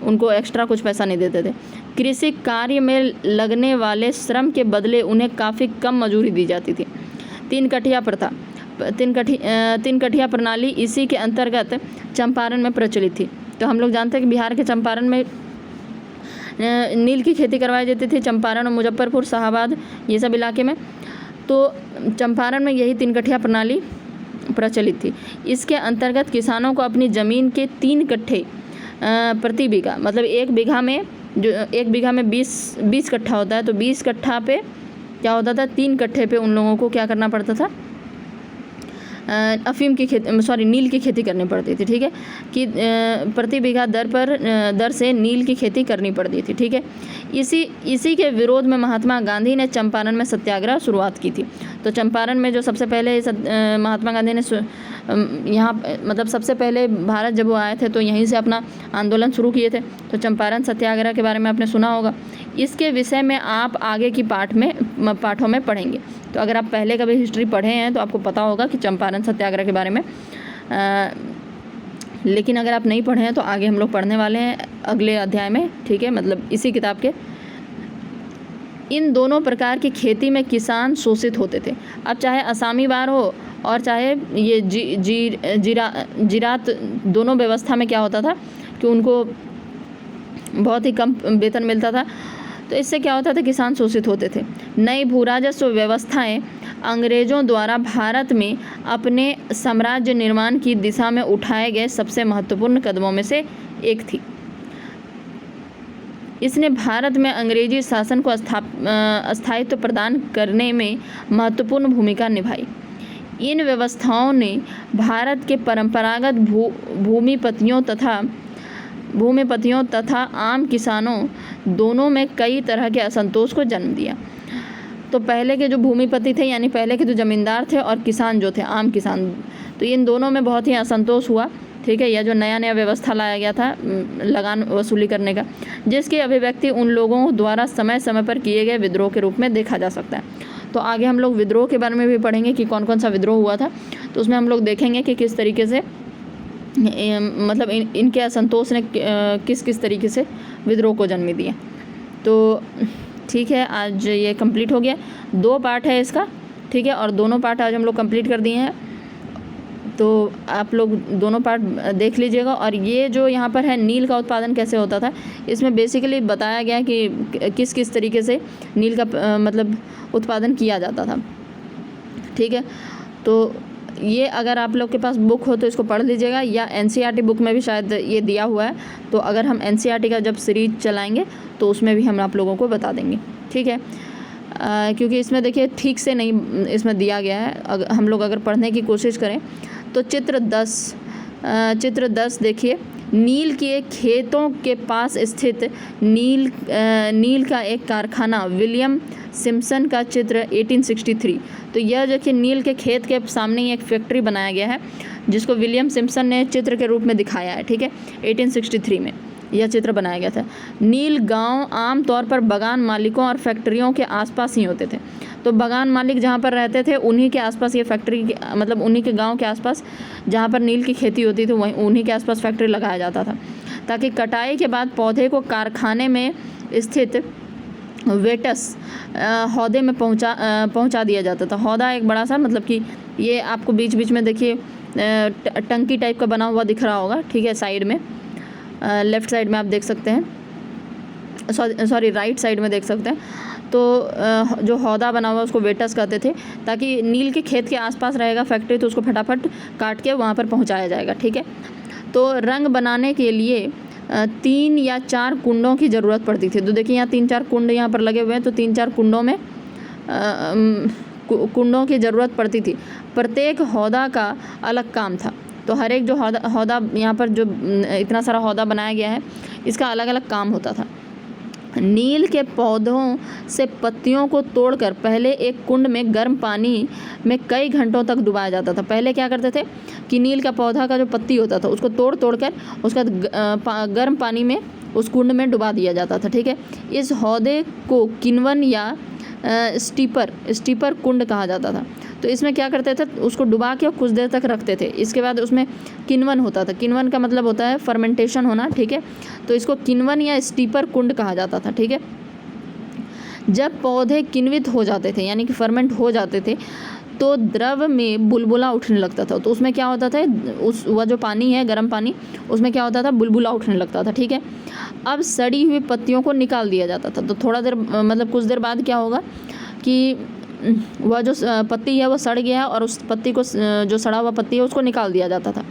उनको एक्स्ट्रा कुछ पैसा नहीं देते थे। कृषि कार्य में लगने वाले श्रम के बदले उन्हें काफ़ी कम मजूरी दी जाती थी। 3 कठिया प्रणाली इसी के अंतर्गत चंपारण में प्रचलित थी। तो हम लोग जानते हैं कि बिहार के चंपारण में नील की खेती करवाई जाती थी, चंपारण और मुजफ्फरपुर, शाहाबाद, ये सब इलाके में। तो चंपारण में यही 3 कठिया प्रणाली प्रचलित थी। इसके अंतर्गत किसानों को अपनी ज़मीन के 3 कट्ठे प्रति बीघा, मतलब एक बीघा में 20 कट्ठा होता है, तो 20 कट्ठा पे क्या होता था, 3 कट्ठे पे उन लोगों को क्या करना पड़ता था, नील की खेती करनी पड़ती थी, ठीक है, कि प्रति बीघा दर से नील की खेती करनी पड़ती थी, ठीक है। इसी के विरोध में महात्मा गांधी ने चंपारण में सत्याग्रह शुरुआत की थी। तो चंपारण में जो सबसे पहले महात्मा गांधी ने यहाँ मतलब सबसे पहले भारत जब वो आए थे तो यहीं से अपना आंदोलन शुरू किए थे। तो चंपारण सत्याग्रह के बारे में आपने सुना होगा। इसके विषय में आप आगे की पाठों में पढ़ेंगे। तो अगर आप पहले कभी हिस्ट्री पढ़े हैं तो आपको पता होगा कि चंपारण सत्याग्रह के बारे में, लेकिन अगर आप नहीं पढ़े हैं तो आगे हम लोग पढ़ने वाले हैं अगले अध्याय में, ठीक है, मतलब इसी किताब के। इन दोनों प्रकार की खेती में किसान शोषित होते थे। अब चाहे असामी बार हो और चाहे ये जिरात, दोनों व्यवस्था में क्या होता था कि उनको बहुत ही कम वेतन मिलता था। तो इससे क्या होता था, किसान शोषित होते थे। नई भूराजस्व व्यवस्थाएं अंग्रेज़ों द्वारा भारत में अपने साम्राज्य निर्माण की दिशा में उठाए गए सबसे महत्वपूर्ण कदमों में से एक थी। इसने भारत में अंग्रेजी शासन को स्थायित्व प्रदान करने में महत्वपूर्ण भूमिका निभाई। इन व्यवस्थाओं ने भारत के परंपरागत भूमिपतियों तथा भूमिपतियों तथा आम किसानों दोनों में कई तरह के असंतोष को जन्म दिया। तो पहले के जो भूमिपति थे यानी पहले के जो ज़मींदार थे और किसान जो थे आम किसान, तो इन दोनों में बहुत ही असंतोष हुआ। ठीक है, यह जो नया नया व्यवस्था लाया गया था लगान वसूली करने का, जिसकी अभिव्यक्ति उन लोगों द्वारा समय समय पर किए गए विद्रोह के रूप में देखा जा सकता है। तो आगे हम लोग विद्रोह के बारे में भी पढ़ेंगे कि कौन कौन सा विद्रोह हुआ था। तो उसमें हम लोग देखेंगे कि किस तरीके से मतलब इनके असंतोष ने किस किस तरीके से विद्रोह को जन्म दिया। तो ठीक है, आज ये कंप्लीट हो गया। 2 पार्ट है इसका, ठीक है, और दोनों पार्ट आज हम लोग कंप्लीट कर दिए हैं। तो आप लोग दोनों पार्ट देख लीजिएगा। और ये जो यहाँ पर है नील का उत्पादन कैसे होता था, इसमें बेसिकली बताया गया कि किस किस तरीके से नील का मतलब उत्पादन किया जाता था। ठीक है, तो ये अगर आप लोग के पास बुक हो तो इसको पढ़ लीजिएगा, या एनसीईआरटी बुक में भी शायद ये दिया हुआ है। तो अगर हम एनसीईआरटी का जब सीरीज चलाएंगे तो उसमें भी हम आप लोगों को बता देंगे। ठीक है, क्योंकि इसमें देखिए ठीक से नहीं इसमें दिया गया है। हम लोग अगर पढ़ने की कोशिश करें तो चित्र 10 देखिए, नील के खेतों के पास स्थित नील का एक कारखाना, विलियम सिम्पसन का चित्र 1863। तो यह देखिए नील के खेत के सामने ही एक फैक्ट्री बनाया गया है जिसको विलियम सिम्पसन ने चित्र के रूप में दिखाया है। ठीक है, 1863 में यह चित्र बनाया गया था। नील गांव आम तौर पर बागान मालिकों और फैक्ट्रियों के आसपास ही होते थे। तो बागान मालिक जहाँ पर रहते थे उन्हीं के आसपास ये फैक्ट्री मतलब उन्हीं के गांव के आसपास जहाँ पर नील की खेती होती थी वहीं उन्हीं के आसपास फैक्ट्री लगाया जाता था, ताकि कटाई के बाद पौधे को कारखाने में स्थित वेटस हौदे में पहुंचा दिया जाता था। हौदा एक बड़ा सा, मतलब कि ये आपको बीच बीच में देखिए टंकी टाइप का बना हुआ दिख रहा होगा। ठीक है, साइड में लेफ़्ट साइड में आप देख सकते हैं, सॉरी राइट साइड में देख सकते हैं। तो जो हौदा बना हुआ उसको वेटस कहते थे, ताकि नील के खेत के आसपास रहेगा फैक्ट्री तो उसको फटाफट काट के वहाँ पर पहुँचाया जाएगा। ठीक है, तो रंग बनाने के लिए 3 या 4 कुंडों की ज़रूरत पड़ती थी। तो देखिए यहाँ 3-4 कुंड यहाँ पर लगे हुए हैं, तो 3-4 कुंडों में कुंडों की ज़रूरत पड़ती थी। प्रत्येक हौदा का अलग काम था। तो हर एक जो हौदा यहाँ पर जो इतना सारा हौदा बनाया गया है इसका अलग अलग काम होता था। नील के पौधों से पत्तियों को तोड़कर पहले एक कुंड में गर्म पानी में कई घंटों तक डुबाया जाता था। पहले क्या करते थे कि नील का पौधा का जो पत्ती होता था उसको तोड़कर उसका गर्म पानी में उस कुंड में डुबा दिया जाता था। ठीक है, इस हौदे को किण्वन या स्टीपर कुंड कहा जाता था। तो इसमें क्या करते थे, उसको डुबा के कुछ देर तक रखते थे। इसके बाद उसमें किण्वन होता था। किण्वन का मतलब होता है फर्मेंटेशन होना। ठीक है, तो इसको किण्वन या स्टीपर कुंड कहा जाता था। ठीक है, जब पौधे किण्वित हो जाते थे यानी कि फर्मेंट हो जाते थे तो द्रव में बुलबुला उठने लगता था। तो उसमें क्या होता था, वह जो पानी है गर्म पानी, उसमें क्या होता था, बुलबुला उठने लगता था। ठीक है, अब सड़ी हुई पत्तियों को निकाल दिया जाता था। तो थोड़ा देर मतलब कुछ देर बाद क्या होगा कि वह जो पत्ती है वो सड़ गया है और उस पत्ती को, जो सड़ा हुआ पत्ती है उसको निकाल दिया जाता था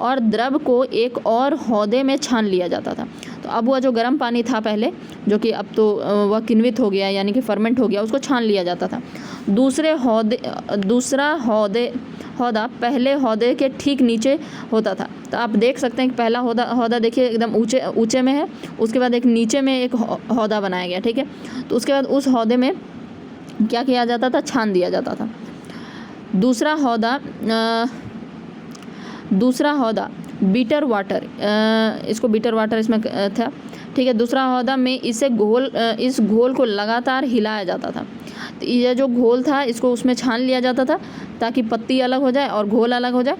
और द्रव को एक और हौदे में छान लिया जाता था। तो अब वह जो गर्म पानी था पहले, जो कि अब तो वह किण्वित हो गया यानी कि फर्मेंट हो गया, उसको छान लिया जाता था। दूसरा हौदा पहले हौदे के ठीक नीचे होता था। तो आप देख सकते हैं कि पहला हौदा देखिए एकदम ऊंचे में है, उसके बाद एक नीचे में एक हौदा बनाया गया। ठीक है, तो उसके बाद उस हौदे में क्या किया जाता था, छान दिया जाता था। दूसरा हौदा बीटर वाटर, इसको बीटर वाटर इसमें था। ठीक है, दूसरा हौदा में इस घोल को लगातार हिलाया जाता था। तो ये जो घोल था इसको उसमें छान लिया जाता था ताकि पत्ती अलग हो जाए और घोल अलग हो जाए।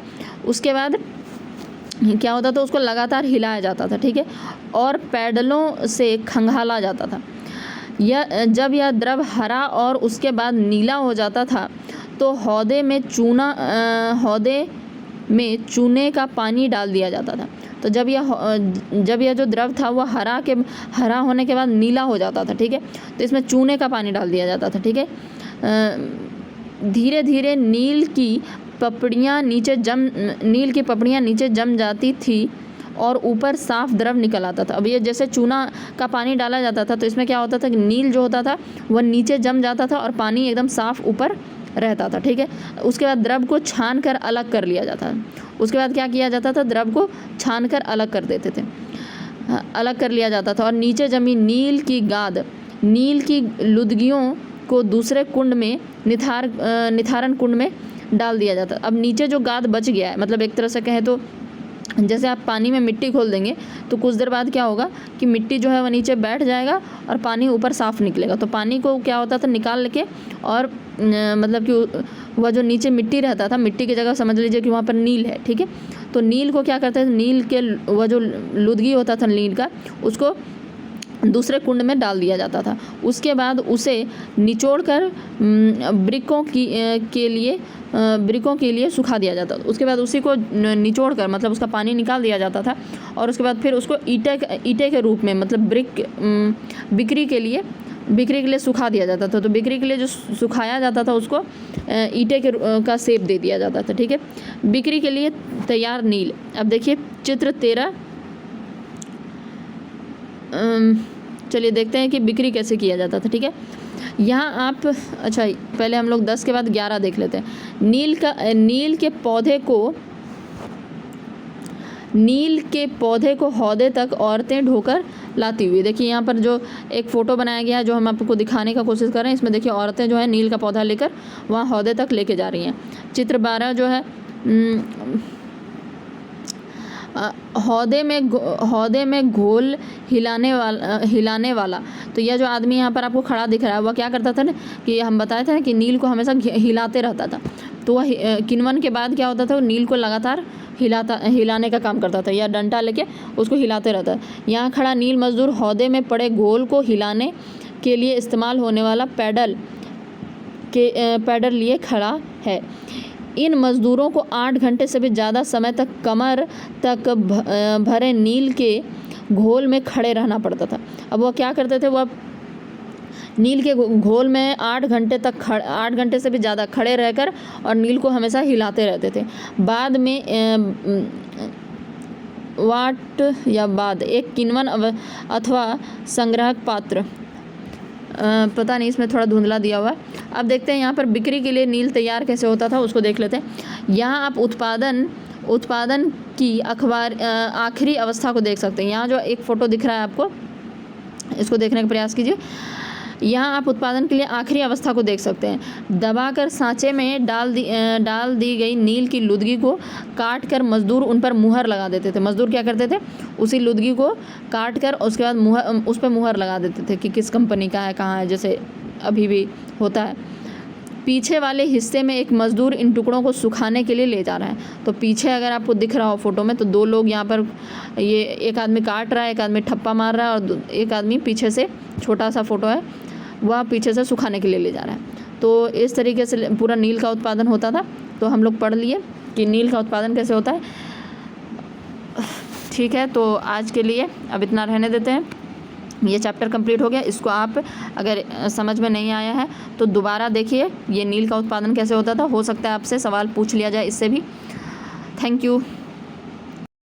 उसके बाद क्या होता था, उसको लगातार हिलाया जाता था। ठीक है, और पैडलों से खंगाला जाता था। जब यह द्रव हरा और उसके बाद नीला हो जाता था तो हौदे में चूने का पानी डाल दिया जाता था। तो जब यह जो द्रव था वह हरा होने के बाद नीला हो जाता था। ठीक है, तो इसमें चूने का पानी डाल दिया जाता था। ठीक है, धीरे धीरे नील की पपड़ियाँ नीचे जम जाती थी और ऊपर साफ द्रव निकल आता था। अब ये जैसे चूना का पानी डाला जाता था तो इसमें क्या होता था कि नील जो होता था वह नीचे जम जाता था और पानी एकदम साफ ऊपर रहता था। ठीक है, उसके बाद द्रव को छान कर अलग कर लिया जाता था। उसके बाद क्या किया जाता था, द्रव को छान कर अलग कर देते थे। अलग कर लिया जाता था और नीचे जमी नील की गाद, नील की लुदगियों को दूसरे कुंड में निथारण कुंड में डाल दिया जाता। अब नीचे जो गाद बच गया है, मतलब एक तरह से कहें तो जैसे आप पानी में मिट्टी घोल देंगे तो कुछ देर बाद क्या होगा कि मिट्टी जो है वो नीचे बैठ जाएगा और पानी ऊपर साफ निकलेगा। तो पानी को क्या होता था निकाल के और मतलब कि वह जो नीचे मिट्टी रहता था, मिट्टी की जगह समझ लीजिए कि वहाँ पर नील है, ठीक है। तो नील को क्या करते थे, नील के वह जो लुदगी होता था नील का, उसको दूसरे कुंड में डाल दिया जाता था। उसके बाद उसे निचोड़ कर ब्रिकों के लिए सुखा दिया जाता था। उसके बाद उसी को निचोड़ कर मतलब उसका पानी निकाल दिया जाता था और उसके बाद फिर उसको ईंटे के रूप में मतलब बिक्री के लिए सुखा दिया जाता था। तो बिक्री के लिए जो सुखाया जाता था उसको ईंटे का शेप दे दिया जाता था, ठीक है। बिक्री के लिए तैयार नील। अब देखिए चित्र 13, चलिए देखते हैं कि बिक्री कैसे किया जाता था, ठीक है। यहाँ आप अच्छा पहले हम लोग 10 के बाद 11 देख लेते हैं। नील के पौधे को हौदे तक औरतें ढोकर लाती हुई। देखिए यहाँ पर जो एक फ़ोटो बनाया गया है जो हम आपको दिखाने का कोशिश कर रहे हैं, इसमें देखिए औरतें जो है नील का पौधा लेकर वहाँ हौदे तक लेके जा रही हैं। चित्र 12 जो है हौदे में घोल हिलाने वाला। तो यह जो आदमी यहाँ पर आपको खड़ा दिख रहा है वह क्या करता था ना कि हम बताए थे ना कि नील को हमेशा हिलाते रहता था। तो वह किण्वन के बाद क्या होता था, नील को लगातार हिलाने का काम करता था या डंडा लेके उसको हिलाते रहता है। यहाँ खड़ा नील मजदूर हौदे में पड़े घोल को हिलाने के लिए इस्तेमाल होने वाला पैडल लिए खड़ा है। इन मज़दूरों को 8 घंटे से भी ज़्यादा समय तक कमर तक भरे नील के घोल में खड़े रहना पड़ता था। अब वह क्या करते थे, वह नील के घोल में 8 घंटे से भी ज़्यादा खड़े रहकर और नील को हमेशा हिलाते रहते थे। बाद में एक किण्वन अथवा संग्राहक पात्र, पता नहीं इसमें थोड़ा धुंधला दिया हुआ है। अब देखते हैं यहाँ पर बिक्री के लिए नील तैयार कैसे होता था उसको देख लेते हैं। यहाँ आप उत्पादन की आखिरी अवस्था को देख सकते हैं। यहाँ जो एक फ़ोटो दिख रहा है आपको, इसको देखने का प्रयास कीजिए। यहाँ आप उत्पादन के लिए आखिरी अवस्था को देख सकते हैं। दबाकर सांचे में डाल दी गई नील की लुदगी को काट कर मजदूर उन पर मुहर लगा देते थे। मजदूर क्या करते थे, उसी लुदगी को काट कर उसके बाद उस पर मुहर लगा देते थे कि किस कंपनी का है, कहाँ है, जैसे अभी भी होता है। पीछे वाले हिस्से में एक मजदूर इन टुकड़ों को सुखाने के लिए ले जा रहा है। तो पीछे अगर आपको दिख रहा हो फोटो में तो 2 लोग यहाँ पर, ये एक आदमी काट रहा है, एक आदमी ठप्पा मार रहा है और एक आदमी पीछे से, छोटा सा फोटो है, वह पीछे से सुखाने के लिए ले जा रहा है। तो इस तरीके से पूरा नील का उत्पादन होता था। तो हम लोग पढ़ लिए कि नील का उत्पादन कैसे होता है, ठीक है। तो आज के लिए अब इतना रहने देते हैं। ये चैप्टर कंप्लीट हो गया। इसको आप अगर समझ में नहीं आया है तो दोबारा देखिए, ये नील का उत्पादन कैसे होता था। हो सकता है आपसे सवाल पूछ लिया जाए इससे भी। Thank you.